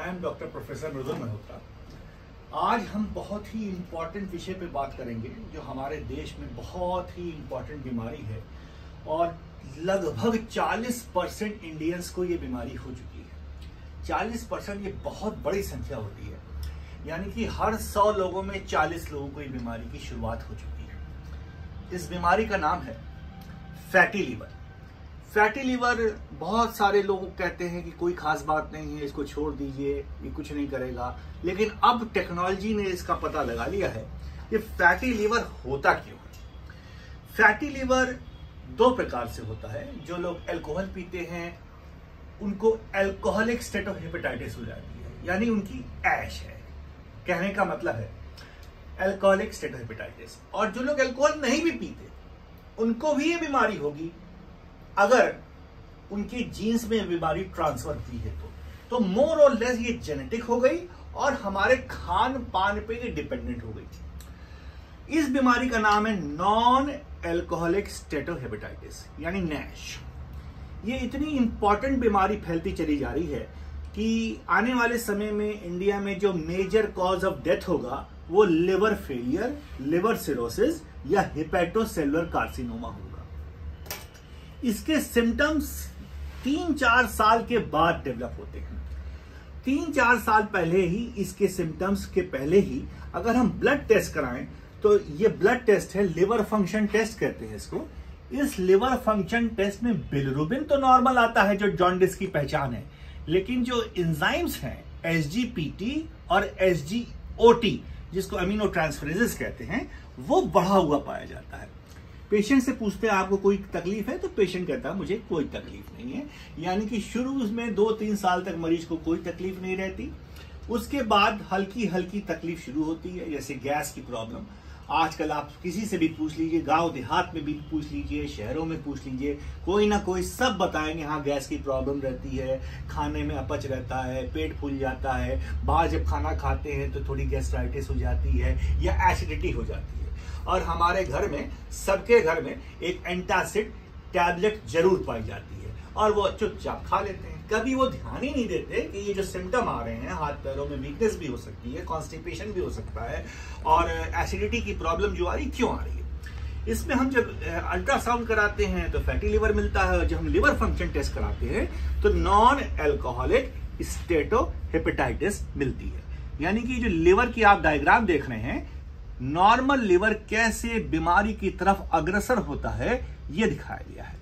I am doctor professor मृदुल मल्होत्रा। आज हम बहुत ही इम्पोर्टेंट विषय पे बात करेंगे जो हमारे देश में बहुत ही इम्पोर्टेंट बीमारी है और लगभग 40% इंडियंस को ये बीमारी हो चुकी है। 40% ये बहुत बड़ी संख्या होती है, यानी कि हर 100 लोगों में 40 लोगों को ये बीमारी की शुरुआत हो चुकी है। इस बीमारी का नाम है फैटी लीवर। फैटी लीवर बहुत सारे लोग कहते हैं कि कोई खास बात नहीं है, इसको छोड़ दीजिए, ये कुछ नहीं करेगा। लेकिन अब टेक्नोलॉजी ने इसका पता लगा लिया है कि फैटी लीवर होता क्यों है। फैटी लीवर दो प्रकार से होता है। जो लोग अल्कोहल पीते हैं उनको अल्कोहलिक स्टेटोहेपेटाइटिस हो जाती है, यानी उनकी ऐश है, कहने का मतलब है अल्कोहलिक स्टेटोहेपेटाइटिस। और जो लोग अल्कोहल नहीं भी पीते उनको भी ये बीमारी होगी अगर उनकी जीन्स में बीमारी ट्रांसफर हुई है तो मोर और लेस ये जेनेटिक हो गई और हमारे खान पान पे ये डिपेंडेंट हो गई। इस बीमारी का नाम है नॉन अल्कोहलिक स्टेटोहेपेटाइटिस यानी नैश। ये इतनी इंपॉर्टेंट बीमारी फैलती चली जा रही है कि आने वाले समय में इंडिया में जो मेजर कॉज ऑफ डेथ होगा वो लिवर फेलियर, लिवर सिरोसिस या हेपेटोसेलुलर कार्सिनोमा होगा। इसके सिम्टम्स 3-4 साल के बाद डेवलप होते हैं। 3-4 साल पहले ही इसके सिम्टम्स के पहले ही अगर हम ब्लड टेस्ट कराएं तो ये ब्लड टेस्ट है, लिवर फंक्शन टेस्ट कहते हैं इसको। इस लिवर फंक्शन टेस्ट में बिलिरुबिन तो नॉर्मल आता है जो जॉन्डिस की पहचान है, लेकिन जो एंजाइम्स हैं SGPT और SGOT जिसको अमीनो ट्रांसफरेजेस कहते हैं वो बढ़ा हुआ पाया जाता है। पेशेंट से पूछते हैं आपको कोई तकलीफ है, तो पेशेंट कहता है मुझे कोई तकलीफ नहीं है, यानी कि शुरू में 2-3 साल तक मरीज को कोई तकलीफ नहीं रहती। उसके बाद हल्की हल्की तकलीफ शुरू होती है, जैसे गैस की प्रॉब्लम। आजकल आप किसी से भी पूछ लीजिए, गांव देहात में भी पूछ लीजिए, शहरों में पूछ लीजिए, कोई ना कोई सब बताएंगे हाँ गैस की प्रॉब्लम रहती है, खाने में अपच रहता है, पेट फूल जाता है, बाहर जब खाना खाते हैं तो थोड़ी गैस्ट्राइटिस हो जाती है या एसिडिटी हो जाती है। और हमारे घर में, सबके घर में एक एंटासिड टैबलेट जरूर पाई जाती है और वो चुपचाप खा लेते हैं। कभी वो ध्यान ही नहीं देते कि ये जो सिम्टम आ रहे हैं, हाथ पैरों में वीकनेस भी हो सकती है, कॉन्स्टिपेशन भी हो सकता है और एसिडिटी की प्रॉब्लम जो आ रही क्यों आ रही है। इसमें हम जब अल्ट्रासाउंड कराते हैं तो फैटी लिवर मिलता है और जब हम लिवर फंक्शन टेस्ट कराते हैं तो नॉन अल्कोहलिक स्टेटोहेपेटाइटिस मिलती है। यानी कि जो लिवर की आप डायग्राम देख रहे हैं, नॉर्मल लिवर कैसे बीमारी की तरफ अग्रसर होता है यह दिखाया गया है।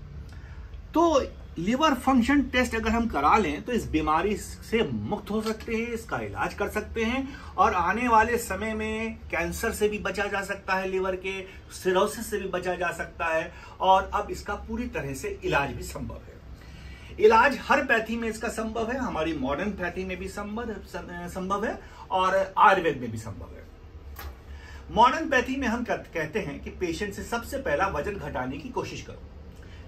तो लिवर फंक्शन टेस्ट अगर हम करा लें तो इस बीमारी से मुक्त हो सकते हैं, इसका इलाज कर सकते हैं और आने वाले समय में कैंसर से भी बचा जा सकता है, लिवर के सिरोसिस से भी बचा जा सकता है और अब इसका पूरी तरह से इलाज भी संभव है। इलाज हर पैथी में इसका संभव है, हमारी मॉडर्न पैथी में भी संभव है और आयुर्वेद में भी संभव है। मॉडर्न पैथी में हम कहते हैं कि पेशेंट से सबसे पहला वजन घटाने की कोशिश करो,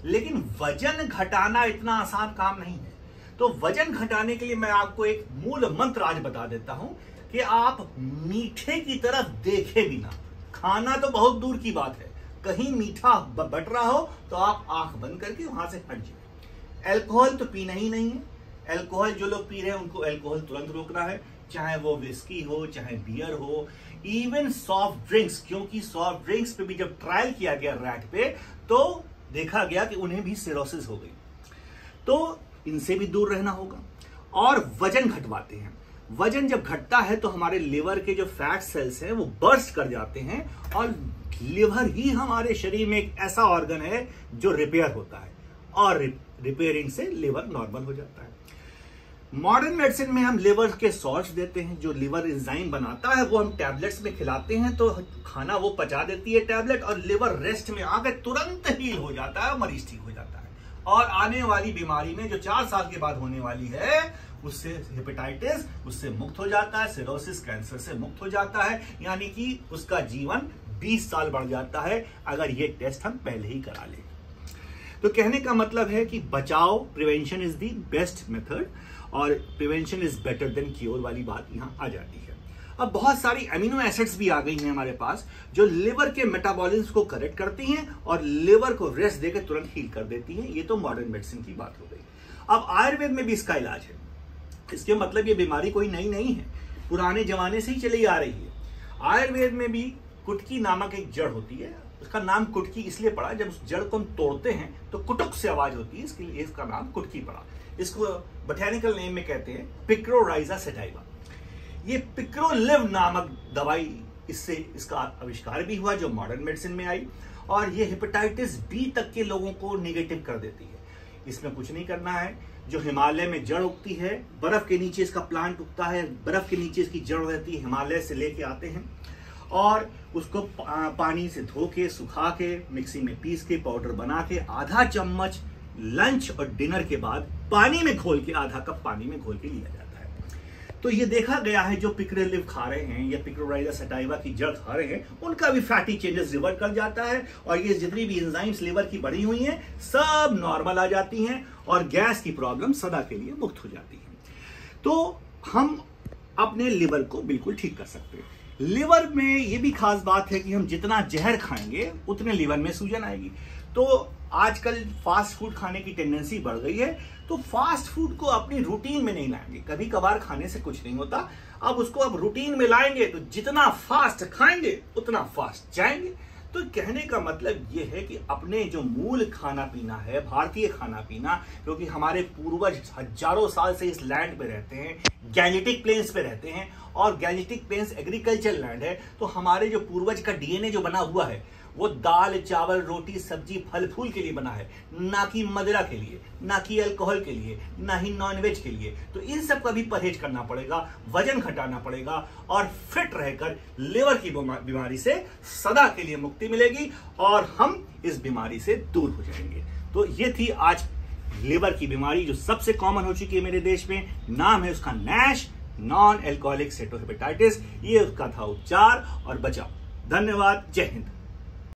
लेकिन वजन घटाना इतना आसान काम नहीं है। तो वजन घटाने के लिए मैं आपको एक मूल मंत्र आज बता देता हूं कि आप मीठे की तरफ देखे बिना, खाना तो बहुत दूर की बात है, कहीं मीठा बट रहा हो तो आप आंख बंद करके वहां से हट जाए। अल्कोहल तो पीना ही नहीं है। अल्कोहल जो लोग पी रहे हैं उनको अल्कोहल तुरंत रोकना है, चाहे वो विस्की हो, चाहे बियर हो, इवन सॉफ्ट ड्रिंक्स, क्योंकि सॉफ्ट ड्रिंक्स पे भी जब ट्रायल किया गया रैट पे तो देखा गया कि उन्हें भी सिरोसिस हो गई। तो इनसे भी दूर रहना होगा। और वजन घटवाते हैं। वजन जब घटता है तो हमारे लिवर के जो फैट सेल्स हैं वो बर्स्ट कर जाते हैं और लिवर ही हमारे शरीर में एक ऐसा ऑर्गन है जो रिपेयर होता है और रिपेयरिंग से लिवर नॉर्मल हो जाता है। मॉडर्न मेडिसिन में हम लिवर के सॉल्ट्स देते हैं, जो लिवर एंजाइम बनाता है वो हम टैबलेट्स में खिलाते हैं तो खाना वो पचा देती है टैबलेट और लिवर रेस्ट में आकर तुरंत हील हो जाता है, मरीज ठीक हो जाता है। और आने वाली बीमारी में जो 4 साल के बाद होने वाली है उससे हेपेटाइटिस उससे मुक्त हो जाता है, सिरोसिस कैंसर से मुक्त हो जाता है, यानी कि उसका जीवन 20 साल बढ़ जाता है अगर ये टेस्ट हम पहले ही करा लें। तो कहने का मतलब है कि बचाव, prevention is the best method और prevention is better than cure वाली बात यहां आ जाती है। अब बहुत सारी अमीनो एसिड्स भी आ गई हैं हमारे पास जो लिवर के मेटाबॉलिज्म को करेक्ट करती हैं और लिवर को रेस्ट देकर तुरंत हील कर देती हैं। ये तो मॉडर्न मेडिसिन की बात हो गई। अब आयुर्वेद में भी इसका इलाज है। इसके मतलब ये बीमारी कोई नई नहीं है, पुराने जमाने से ही चली आ रही है। आयुर्वेद में भी कुटकी नामक एक जड़ होती है, उसका नाम कुटकी इसलिए पड़ा, जब उस जड़ को हम तोड़ते हैं तो कुटुक से आवाज होती है, इसके लिए इसका नाम कुटकी पड़ा। इसको बोटैनिकल नेम में कहते हैं पिक्रोराइजा सटाइवा। ये पिक्रोलिव नामक दवाई, इससे इसका आविष्कार भी हुआ जो मॉडर्न मेडिसिन में आई, और ये हेपेटाइटिस बी तक के लोगों को निगेटिव कर देती है। इसमें कुछ नहीं करना है, जो हिमालय में जड़ उगती है, बर्फ के नीचे इसका प्लांट उगता है, बर्फ के नीचे इसकी जड़ रहती है, हिमालय से लेके आते हैं और उसको पानी से धो के सुखा के मिक्सी में पीस के पाउडर बना के आधा चम्मच लंच और डिनर के बाद पानी में घोल के, आधा कप पानी में घोल के लिया जाता है। तो ये देखा गया है जो पिक्रोलिव खा रहे हैं या पिक्रोराइजा सटाइवा की जड़ खा रहे हैं, उनका भी फैटी चेंजेस रिवर्ट कर जाता है और ये जितनी भी एंजाइम्स लिवर की बढ़ी हुई हैं सब नॉर्मल आ जाती हैं और गैस की प्रॉब्लम सदा के लिए मुक्त हो जाती है। तो हम अपने लिवर को बिल्कुल ठीक कर सकते हैं। लिवर में ये भी खास बात है कि हम जितना जहर खाएंगे उतने लिवर में सूजन आएगी। तो आजकल फास्ट फूड खाने की टेंडेंसी बढ़ गई है, तो फास्ट फूड को अपनी रूटीन में नहीं लाएंगे। कभी कभार खाने से कुछ नहीं होता, अब उसको अब रूटीन में लाएंगे तो जितना फास्ट खाएंगे उतना फास्ट जाएंगे। तो कहने का मतलब ये है कि अपने जो मूल खाना पीना है, भारतीय खाना पीना, क्योंकि हमारे पूर्वज हजारों साल से इस लैंड पे रहते हैं, गैंजेटिक प्लेन्स पे रहते हैं और गैंजेटिक प्लेन्स एग्रीकल्चर लैंड है, तो हमारे जो पूर्वज का डीएनए जो बना हुआ है वो दाल चावल रोटी सब्जी फल फूल के लिए बना है, ना कि मदिरा के लिए, ना कि अल्कोहल के लिए, ना ही नॉनवेज के लिए। तो इन सब का भी परहेज करना पड़ेगा, वजन घटाना पड़ेगा और फिट रहकर लिवर की बीमारी से सदा के लिए मुक्ति मिलेगी और हम इस बीमारी से दूर हो जाएंगे। तो ये थी आज लिवर की बीमारी जो सबसे कॉमन हो चुकी है मेरे देश में। नाम है उसका नैश, नॉन एल्कोहलिक स्टेटोहेपेटाइटिस। ये उसका था उपचार और बचाव। धन्यवाद। जय हिंद।